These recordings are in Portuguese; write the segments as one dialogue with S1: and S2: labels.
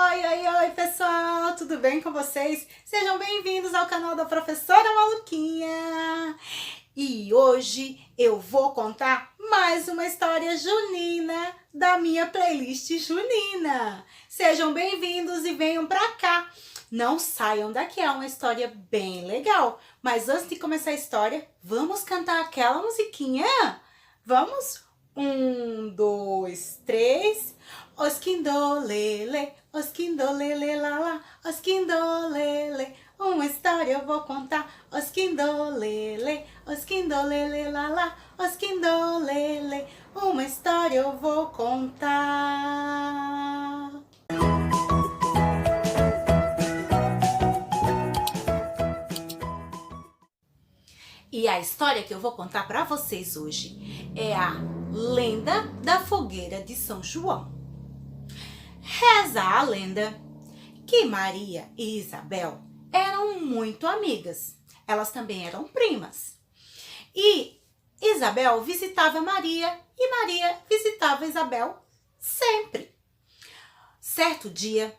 S1: Oi, oi, oi, pessoal! Tudo bem com vocês? Sejam bem-vindos ao canal da Professora Maluquinha! E hoje eu vou contar mais uma história junina da minha playlist junina. Sejam bem-vindos e venham pra cá! Não saiam daqui, é uma história bem legal. Mas antes de começar a história, vamos cantar aquela musiquinha? Vamos? 1, 2, 3... Osquindolele, osquindolele, lala, osquindolele, uma história eu vou contar. Osquindolele, osquindolele, lala, osquindolele, uma história eu vou contar. E a história que eu vou contar para vocês hoje é a Lenda da Fogueira de São João. Reza a lenda que Maria e Isabel eram muito amigas. Elas também eram primas. E Isabel visitava Maria e Maria visitava Isabel sempre. Certo dia,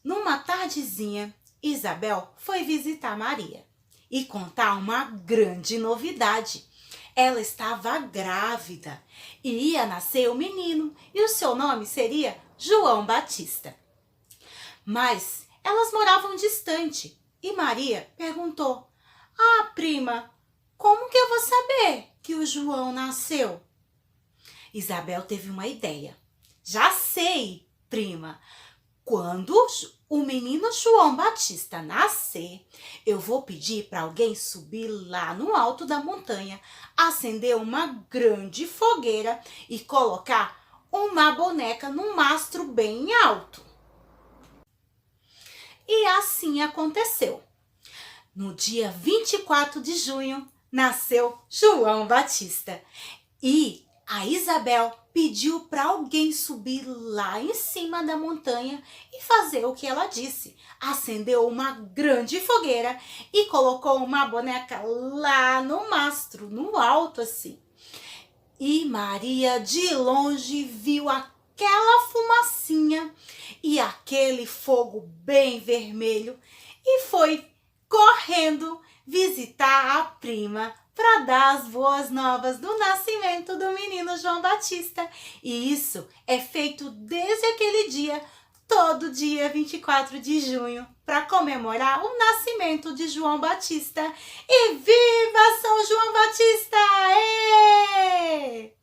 S1: numa tardezinha, Isabel foi visitar Maria e contar uma grande novidade. Ela estava grávida e ia nascer um menino e o seu nome seria João Batista. Mas elas moravam distante e Maria perguntou: "Ah, prima, como que eu vou saber que o João nasceu?" Isabel teve uma ideia. "Já sei, prima. Quando o menino João Batista nascer, eu vou pedir para alguém subir lá no alto da montanha, acender uma grande fogueira e colocar uma boneca num mastro bem alto." E assim aconteceu. No dia 24 de junho, nasceu João Batista. E a Isabel pediu para alguém subir lá em cima da montanha e fazer o que ela disse. Acendeu uma grande fogueira e colocou uma boneca lá no mastro, no alto assim. E Maria de longe viu aquela fumacinha e aquele fogo bem vermelho e foi correndo visitar a prima para dar as boas novas do nascimento do menino João Batista. E isso é feito desde aquele dia, todo dia 24 de junho, para comemorar o nascimento de João Batista. E viva São João Batista! Ê!